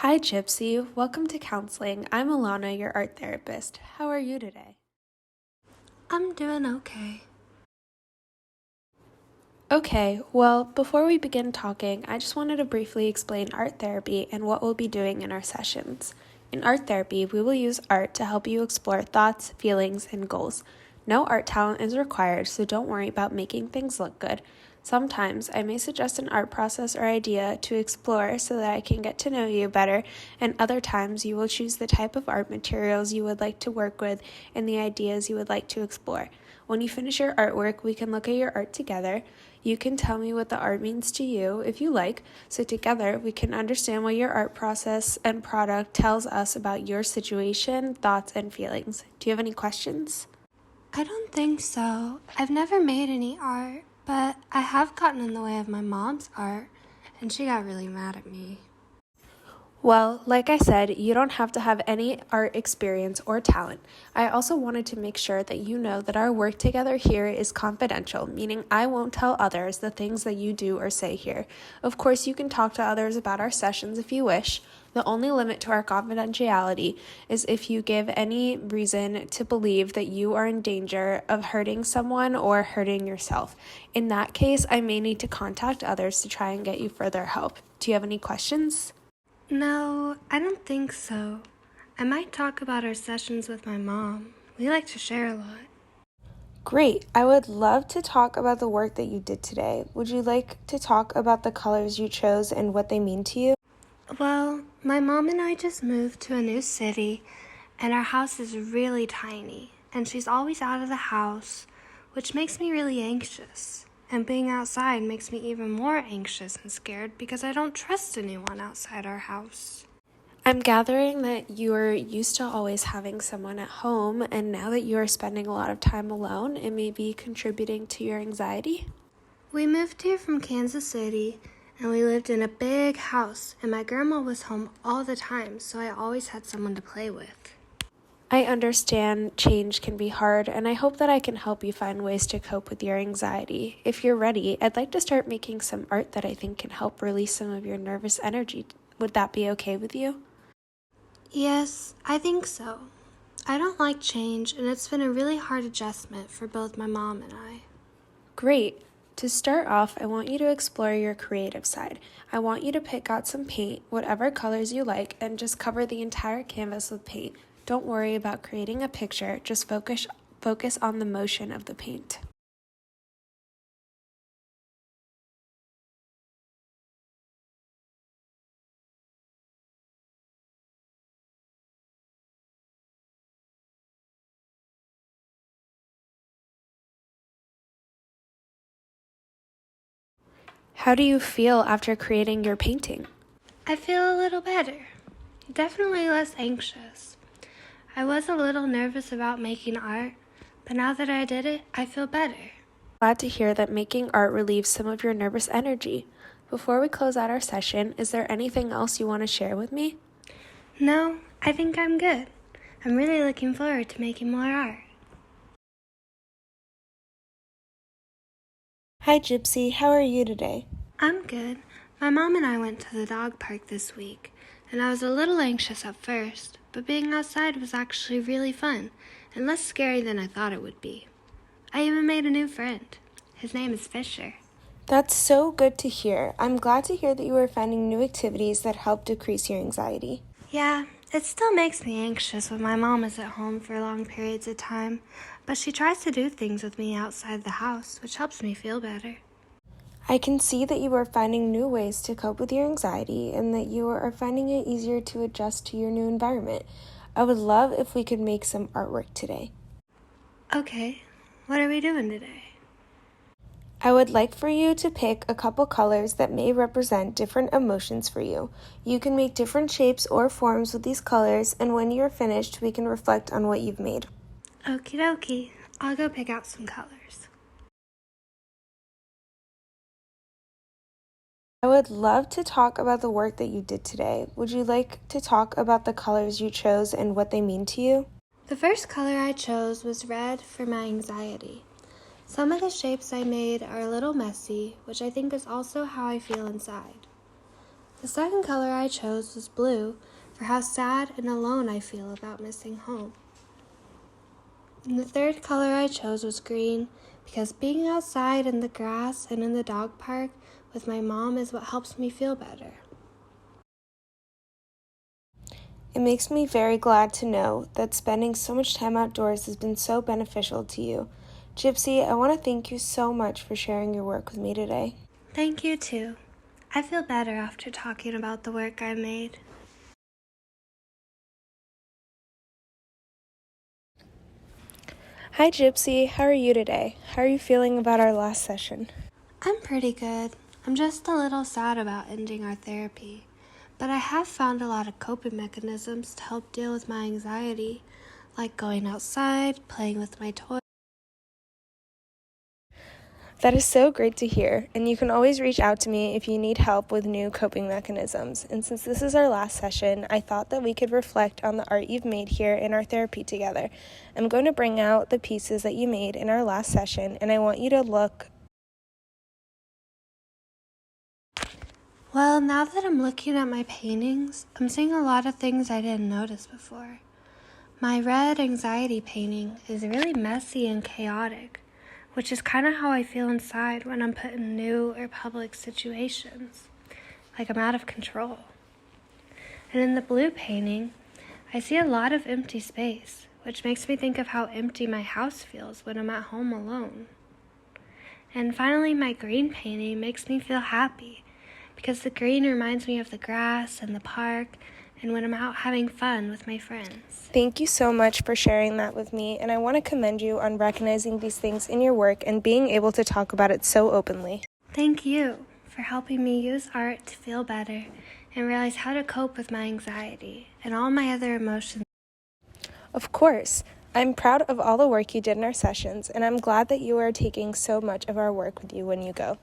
Hi, Gypsy. Welcome to counseling. I'm Alana, your art therapist. How are you today? I'm doing okay. Okay, well, before we begin talking, I just wanted to briefly explain art therapy and what we'll be doing in our sessions. In art therapy, we will use art to help you explore thoughts, feelings, and goals. No art talent is required, so don't worry about making things look good. Sometimes I may suggest an art process or idea to explore so that I can get to know you better, and other times you will choose the type of art materials you would like to work with and the ideas you would like to explore. When you finish your artwork, we can look at your art together. You can tell me what the art means to you if you like, so together we can understand what your art process and product tells us about your situation, thoughts, and feelings. Do you have any questions? I don't think so. I've never made any art, but I have gotten in the way of my mom's art, and she got really mad at me. Well, like I said, you don't have to have any art experience or talent. I also wanted to make sure that you know that our work together here is confidential, meaning I won't tell others the things that you do or say here. Of course, you can talk to others about our sessions if you wish. The only limit to our confidentiality is if you give any reason to believe that you are in danger of hurting someone or hurting yourself. In that case, I may need to contact others to try and get you further help. Do you have any questions? No, I don't think so. I might talk about our sessions with my mom. We like to share a lot. Great. I would love to talk about the work that you did today. Would you like to talk about the colors you chose and what they mean to you? Well, my mom and I just moved to a new city, and our house is really tiny, and she's always out of the house, which makes me really anxious. And being outside makes me even more anxious and scared because I don't trust anyone outside our house. I'm gathering that you are used to always having someone at home, and now that you are spending a lot of time alone, it may be contributing to your anxiety. We moved here from Kansas City, and we lived in a big house, and my grandma was home all the time, so I always had someone to play with. I understand change can be hard, and I hope that I can help you find ways to cope with your anxiety. If you're ready, I'd like to start making some art that I think can help release some of your nervous energy. Would that be okay with you? Yes, I think so. I don't like change, and it's been a really hard adjustment for both my mom and I. Great. To start off, I want you to explore your creative side. I want you to pick out some paint, whatever colors you like, and just cover the entire canvas with paint. Don't worry about creating a picture, just focus on the motion of the paint. How do you feel after creating your painting? I feel a little better. Definitely less anxious. I was a little nervous about making art, but now that I did it, I feel better. Glad to hear that making art relieves some of your nervous energy. Before we close out our session, is there anything else you want to share with me? No, I think I'm good. I'm really looking forward to making more art. Hi, Gypsy. How are you today? I'm good. My mom and I went to the dog park this week, and I was a little anxious at first, but being outside was actually really fun and less scary than I thought it would be. I even made a new friend. His name is Fisher. That's so good to hear. I'm glad to hear that you are finding new activities that help decrease your anxiety. Yeah, it still makes me anxious when my mom is at home for long periods of time, but she tries to do things with me outside the house, which helps me feel better. I can see that you are finding new ways to cope with your anxiety and that you are finding it easier to adjust to your new environment. I would love if we could make some artwork today. Okay, what are we doing today? I would like for you to pick a couple colors that may represent different emotions for you. You can make different shapes or forms with these colors, and when you're finished, we can reflect on what you've made. Okie dokie, I'll go pick out some colors. I would love to talk about the work that you did today. Would you like to talk about the colors you chose and what they mean to you? The first color I chose was red for my anxiety. Some of the shapes I made are a little messy, which I think is also how I feel inside. The The second color I chose was blue for how sad and alone I feel about missing home. And the third color I chose was green because being outside in the grass and in the dog park with my mom is what helps me feel better. It makes me very glad to know that spending so much time outdoors has been so beneficial to you. Gypsy, I want to thank you so much for sharing your work with me today. Thank you too. I feel better after talking about the work I made. Hi Gypsy, how are you today? How are you feeling about our last session? I'm pretty good. I'm just a little sad about ending our therapy, but I have found a lot of coping mechanisms to help deal with my anxiety, like going outside, playing with my toys. That is so great to hear, and you can always reach out to me if you need help with new coping mechanisms. And since this is our last session, I thought that we could reflect on the art you've made here in our therapy together. I'm going to bring out the pieces that you made in our last session, and I want you to look. Well, now that I'm looking at my paintings, I'm seeing a lot of things I didn't notice before. My red anxiety painting is really messy and chaotic, which is kind of how I feel inside when I'm put in new or public situations, like I'm out of control. And in the blue painting, I see a lot of empty space, which makes me think of how empty my house feels when I'm at home alone. And finally, my green painting makes me feel happy, because the green reminds me of the grass and the park and when I'm out having fun with my friends. Thank you so much for sharing that with me, and I want to commend you on recognizing these things in your work and being able to talk about it so openly. Thank you for helping me use art to feel better and realize how to cope with my anxiety and all my other emotions. Of course. I'm proud of all the work you did in our sessions, and I'm glad that you are taking so much of our work with you when you go.